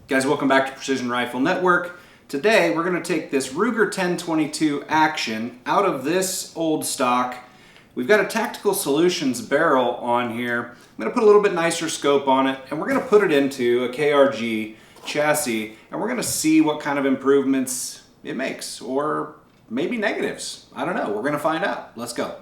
Guys, welcome back to Precision Rifle Network. Today we're going to take this Ruger 1022 Action out of this old stock. We've got a Tactical Solutions barrel on here. I'm going to put a little bit nicer scope on it, and we're going to put it into a KRG chassis, and we're going to see what kind of improvements it makes, or maybe negatives. I don't know. We're going to find out. Let's go.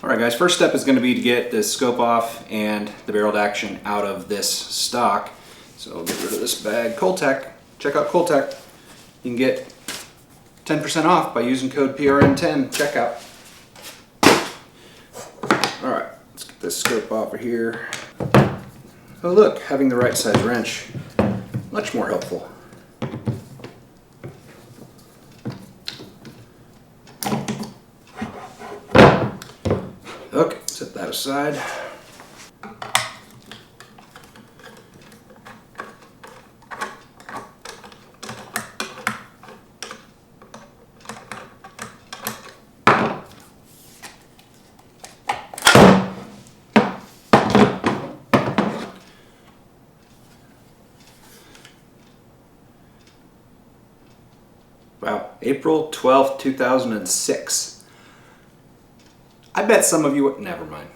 Alright guys, first step is going to be to get this scope off and the barreled action out of this stock. So get rid of this bag. Cole-tac. Check out Cole-tac. You can get 10% off by using code PRN10 checkout. Alright, let's get this scope off of here. Oh look, having the right size wrench, much more helpful. Okay, set that aside. Wow, April 12th, 2006. I bet some of you, never mind.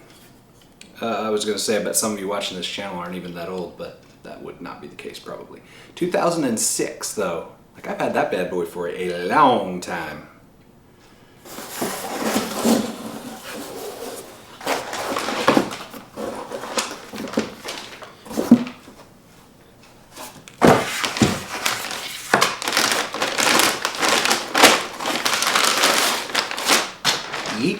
I was going to say I bet some of you watching this channel aren't even that old, but that would not be the case probably. 2006 though. Like I've had that bad boy for a long time. Yeet.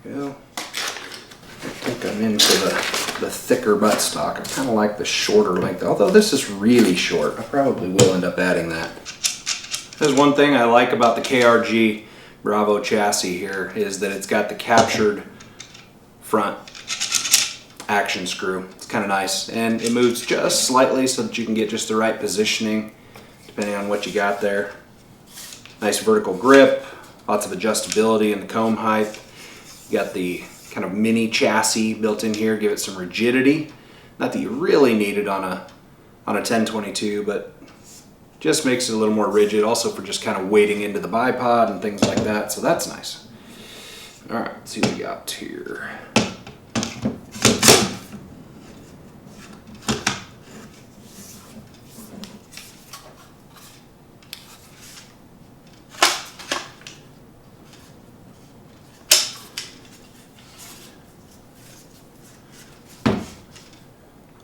Go. I think I'm into the thicker buttstock. I kind of like the shorter length, although this is really short. I probably will end up adding that. There's one thing I like about the KRG Bravo chassis here is that it's got the captured front action screw. It's kind of nice, and it moves just slightly so that you can get just the right positioning depending on what you got there. Nice vertical grip, lots of adjustability in the comb height. You got the kind of mini chassis built in here, give it some rigidity. Not that you really need it on a 1022, but just makes it a little more rigid, also for just kind of wading into the bipod and things like that, so that's nice. All right, let's see what we got here.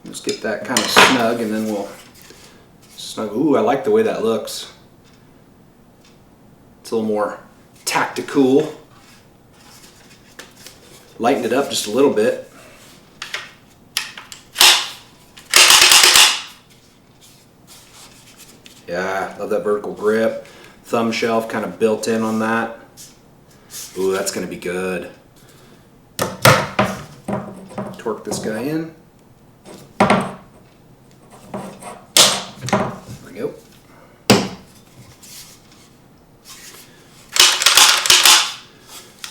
Let's get that kind of snug, and then we'll snug. Ooh, I like the way that looks. It's a little more tactical. Lightened it up just a little bit. Yeah, love that vertical grip. Thumb shelf kind of built in on that. Ooh, that's going to be good. Torque this guy in. There we go.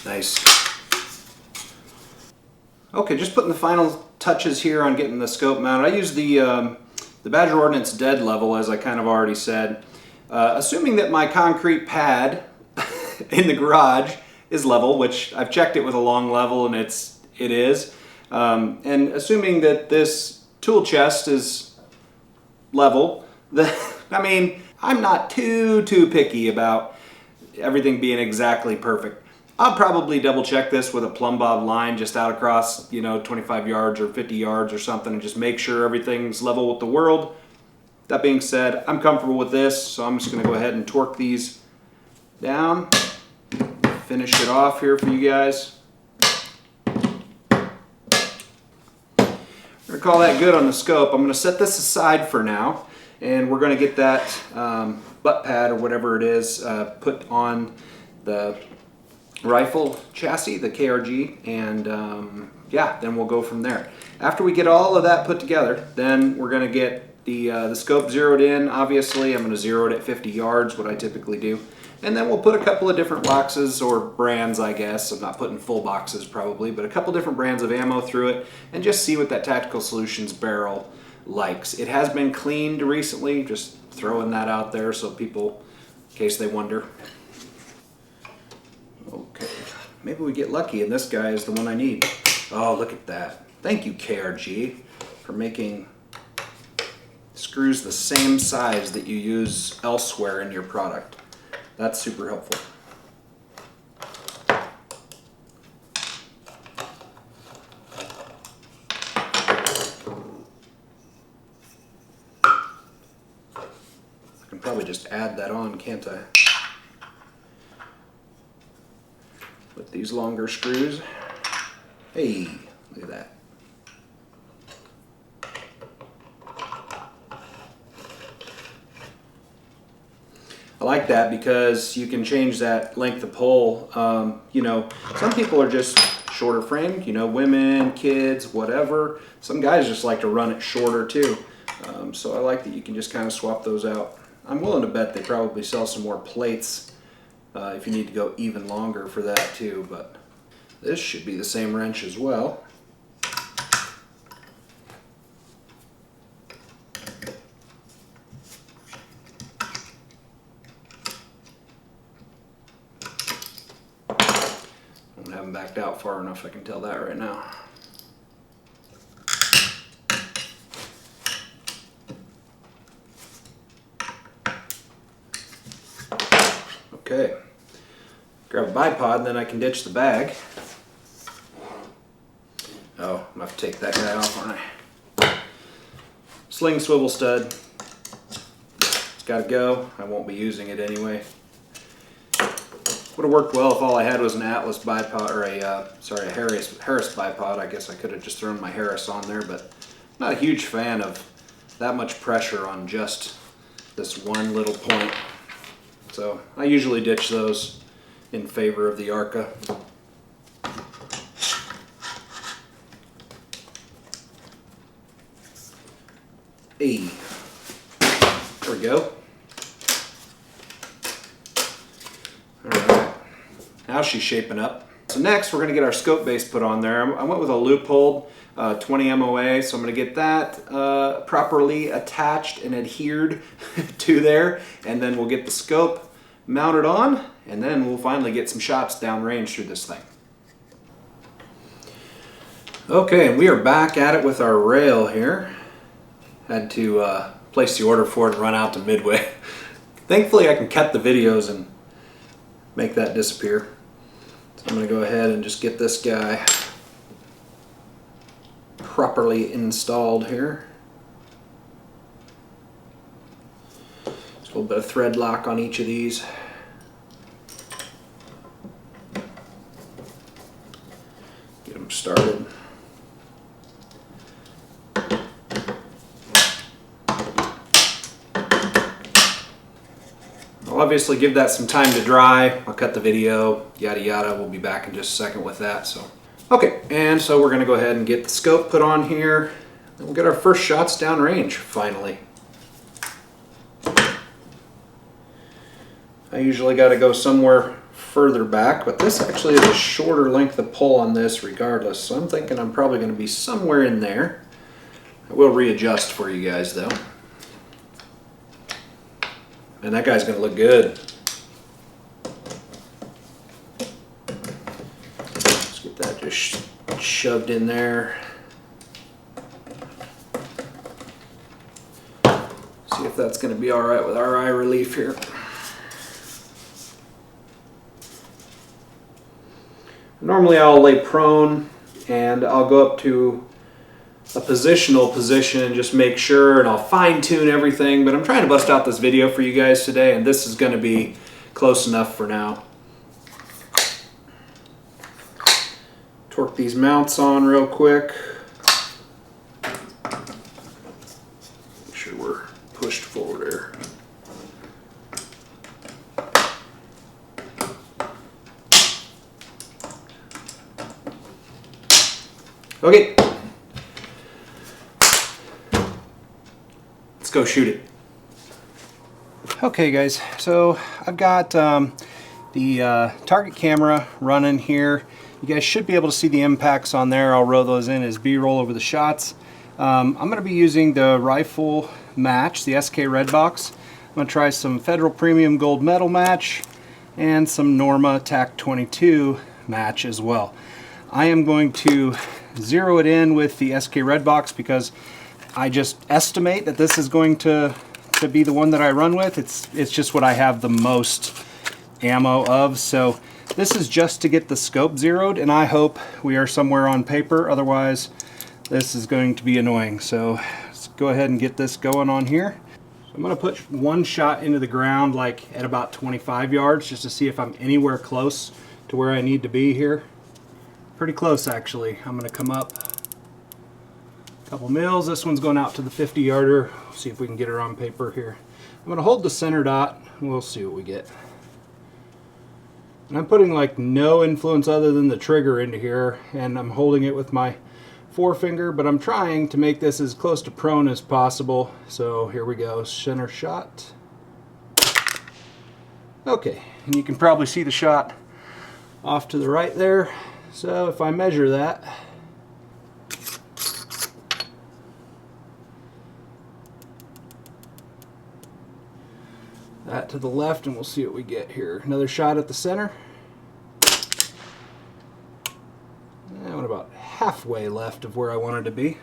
Nice. Okay, just putting the final touches here on getting the scope mounted. I use the Badger Ordnance dead level, as I kind of already said. Assuming that my concrete pad in the garage is level, which I've checked it with a long level and it is. And assuming that this tool chest is level, I mean, I'm not too picky about everything being exactly perfect. I'll probably double check this with a plumb bob line just out across, 25 yards or 50 yards or something, and just make sure everything's level with the world. That being said, I'm comfortable with this, so I'm just going to go ahead and torque these down. Finish it off here for you guys. We're going to call that good on the scope. I'm going to set this aside for now, and we're going to get that butt pad or whatever it is put on the rifle chassis, the KRG, and yeah, then we'll go from there. After we get all of that put together, then we're going to get the scope zeroed in. Obviously, I'm going to zero it at 50 yards, what I typically do. And then we'll put a couple of different boxes or brands, I guess. I'm not putting full boxes probably, but a couple different brands of ammo through it and just see what that Tactical Solutions barrel likes. It has been cleaned recently, just throwing that out there so people, in case they wonder. Okay, maybe we get lucky and this guy is the one I need. Oh, look at that. Thank you, KRG, for making screws the same size that you use elsewhere in your product. That's super helpful. I can probably just add that on, can't I? With these longer screws. Hey, look at that. I like that because you can change that length of pole. You know, some people are just shorter framed, you know, women, kids, whatever. Some guys just like to run it shorter too. So I like that you can just kind of swap those out. I'm willing to bet they probably sell some more plates if you need to go even longer for that too, but this should be the same wrench as well. I haven't backed out far enough, I can tell that right now. Okay, grab a bipod and then I can ditch the bag. Oh, I'm gonna have to take that guy off, aren't I? Sling swivel stud. It's gotta go. I won't be using it anyway. Would have worked well if all I had was an Atlas bipod, or a Harris bipod. I guess I could have just thrown my Harris on there, but I'm not a huge fan of that much pressure on just this one little point. So I usually ditch those in favor of the Arca. Hey, there we go. Alright, now she's shaping up. So next we're going to get our scope base put on there. I went with a Leupold 20 MOA, so I'm going to get that properly attached and adhered to there, and then we'll get the scope mounted on, and then we'll finally get some shots downrange through this thing. Okay, we are back at it with our rail here. Had to place the order for it and run out to Midway. Thankfully I can cut the videos and make that disappear. So I'm going to go ahead and just get this guy properly installed here. Just a little bit of thread lock on each of these. Get them started. I'll obviously give that some time to dry. I'll cut the video, yada yada. We'll be back in just a second with that. So, okay, and so we're going to go ahead and get the scope put on here. And we'll get our first shots downrange finally. I usually got to go somewhere further back, but this actually is a shorter length of pull on this regardless. So I'm thinking I'm probably going to be somewhere in there. I will readjust for you guys though. And that guy's going to look good. Let's get that just shoved in there. See if that's going to be all right with our eye relief here. Normally I'll lay prone and I'll go up to a positional position and just make sure, and I'll fine tune everything, but I'm trying to bust out this video for you guys today, and this is going to be close enough for now. Torque these mounts on real quick. Make sure we're pushed forward here. Okay. Let's go shoot it. Okay guys, so I've got the target camera running here. You guys should be able to see the impacts on there. I'll roll those in as B-roll over the shots. I'm going to be using the rifle match, the SK Red Box. I'm going to try some Federal Premium Gold Medal match and some Norma TAC 22 match as well. I am going to zero it in with the SK Red Box because I just estimate that this is going to be the one that I run with. It's just what I have the most ammo of. So this is just to get the scope zeroed, and I hope we are somewhere on paper. Otherwise, this is going to be annoying. So let's go ahead and get this going on here. So I'm going to put one shot into the ground like at about 25 yards just to see if I'm anywhere close to where I need to be here. Pretty close actually. I'm going to come up a couple mils. This one's going out to the 50-yarder. See if we can get her on paper here. I'm going to hold the center dot and we'll see what we get. And I'm putting like no influence other than the trigger into here, and I'm holding it with my forefinger, but I'm trying to make this as close to prone as possible. So here we go, center shot. Okay, and you can probably see the shot off to the right there. So if I measure that, that to the left, and we'll see what we get here. Another shot at the center. I went about halfway left of where I wanted to be.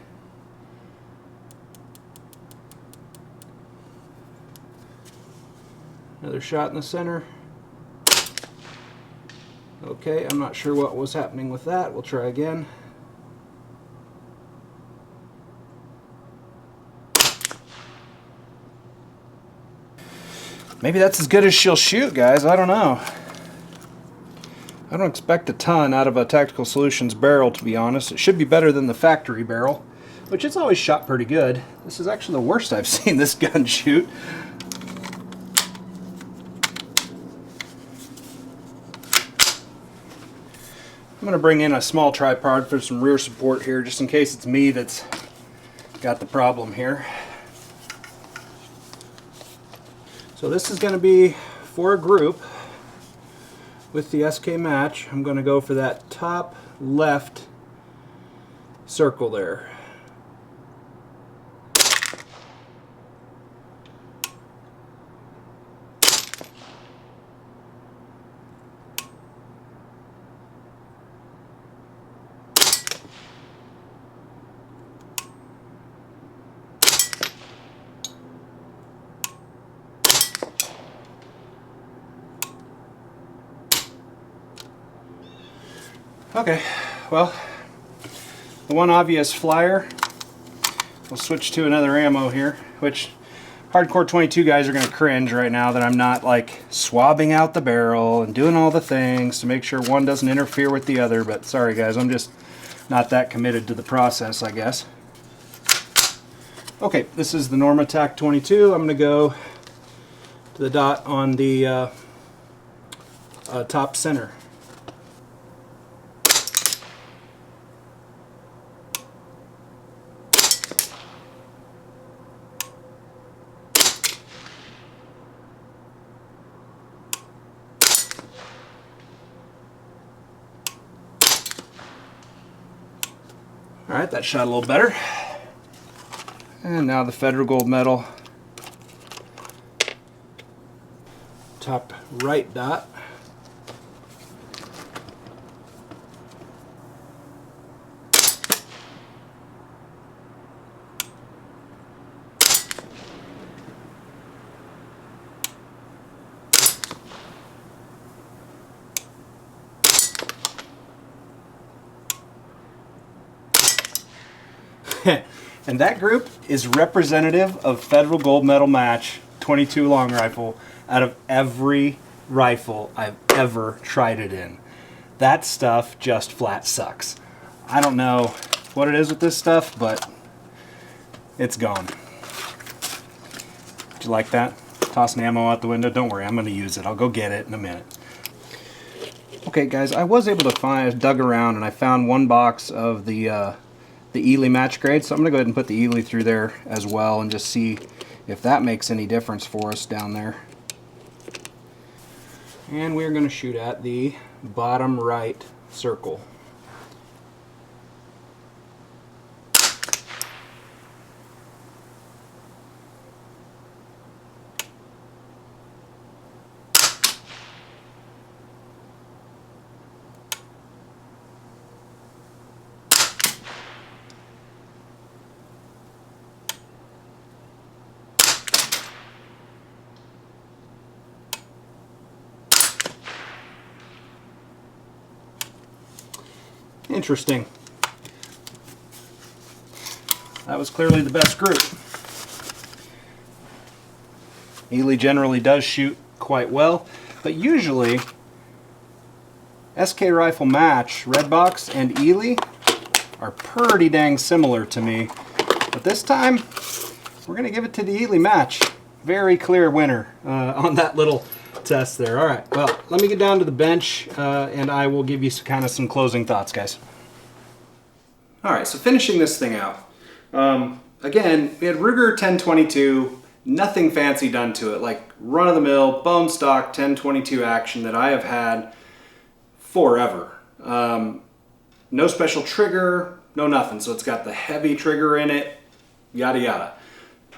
Another shot in the center. Okay, I'm not sure what was happening with that. We'll try again. Maybe that's as good as she'll shoot, guys. I don't know. I don't expect a ton out of a Tactical Solutions barrel, to be honest. It should be better than the factory barrel, which it's always shot pretty good. This is actually the worst I've seen this gun shoot. I'm going to bring in a small tripod for some rear support here, just in case it's me that's got the problem here. So this is going to be for a group with the SK match. I'm going to go for that top left circle there. Okay, well, the one obvious flyer, we'll switch to another ammo here, which hardcore 22 guys are going to cringe right now that I'm not like swabbing out the barrel and doing all the things to make sure one doesn't interfere with the other, but sorry guys, I'm just not that committed to the process, I guess. Okay, this is the Norma TAC 22. I'm going to go to the dot on the top center. Alright, that shot a little better. And now the Federal Gold Medal. Top right dot. And that group is representative of Federal Gold Medal Match 22 long rifle out of every rifle I've ever tried it in. That stuff just flat sucks. I don't know what it is with this stuff, but it's gone. Did you like that? Tossing ammo out the window? Don't worry, I'm going to use it. I'll go get it in a minute. Okay guys, I was able to find, I dug around and I found one box of the the Ely match grade. So I'm going to go ahead and put the Ely through there as well and just see if that makes any difference for us down there. And we're going to shoot at the bottom right circle. Interesting. That was clearly the best group. Ely generally does shoot quite well, but usually SK Rifle Match, Redbox, and Ely are pretty dang similar to me. But this time, we're going to give it to the Ely Match. Very clear winner on that little test there. All right, well, let me get down to the bench and I will give you kind of some closing thoughts, guys. All right, so finishing this thing out. Again, we had Ruger 1022, nothing fancy done to it, like run-of-the-mill, bone stock 1022 action that I have had forever. No special trigger, no nothing. So it's got the heavy trigger in it, yada yada.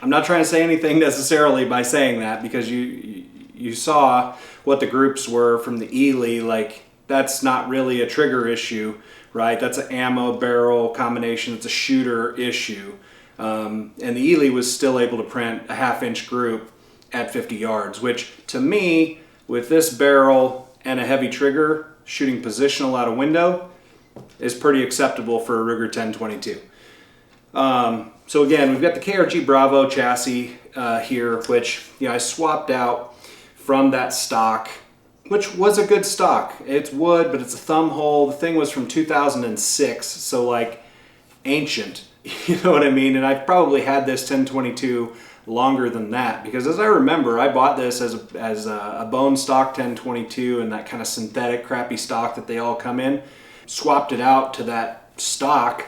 I'm not trying to say anything necessarily by saying that, because you saw what the groups were from the Ely. Like, that's not really a trigger issue, right? That's an ammo barrel combination. It's a shooter issue. And the Ely was still able to print a 1/2 inch group at 50 yards, which to me, with this barrel and a heavy trigger, shooting positional out of window is pretty acceptable for a Ruger 1022. So again, we've got the KRG Bravo chassis here, which I swapped out from that stock, which was a good stock. It's wood, but it's a thumb hole. The thing was from 2006, so like ancient, you know what I mean? And I've probably had this 1022 longer than that, because as I remember, I bought this as a bone stock 1022 and that kind of synthetic crappy stock that they all come in. Swapped it out to that stock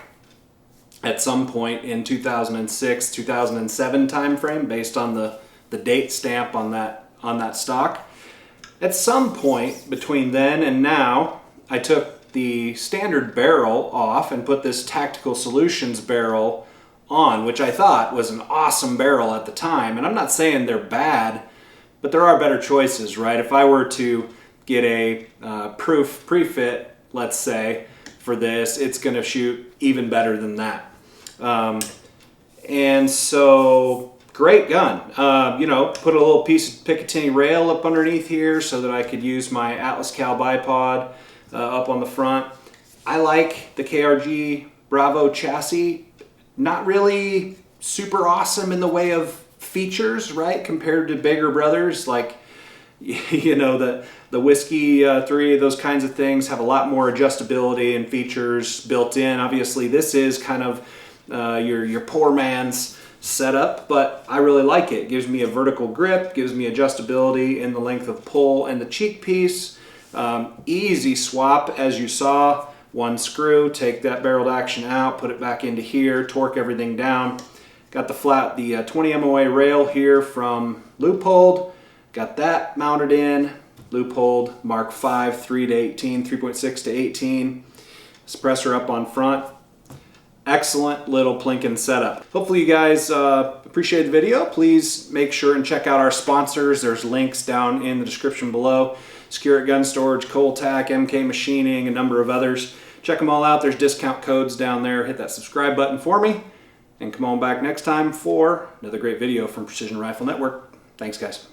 at some point in 2006, 2007 time frame, based on the date stamp on that stock. At some point between then and now, I took the standard barrel off and put this Tactical Solutions barrel on, which I thought was an awesome barrel at the time. And I'm not saying they're bad, but there are better choices, right? If I were to get a proof pre-fit, let's say, for this, it's going to shoot even better than that. And so, great gun. Put a little piece of Picatinny rail up underneath here so that I could use my Atlas Cal bipod up on the front. I like the KRG Bravo chassis. Not really super awesome in the way of features, right? Compared to bigger brothers, like, the Whiskey 3, those kinds of things have a lot more adjustability and features built in. Obviously, this is kind of your poor man's setup, but I really like it. It gives me a vertical grip, gives me adjustability in the length of pull and the cheek piece. Easy swap, as you saw. One screw, take that barreled action out, put it back into here, torque everything down. Got the 20 MOA rail here from Leupold. Got that mounted in. Leupold Mark 5, 3 to 18, 3.6 to 18. Suppressor up on front. Excellent little plinking setup. Hopefully you guys appreciate the video. Please make sure and check out our sponsors. There's links down in the description below. Secure Gun Storage, cole-tac, MK Machining, a number of others. Check them all out. There's discount codes down there. Hit that subscribe button for me. And come on back next time for another great video from Precision Rifle Network. Thanks, guys.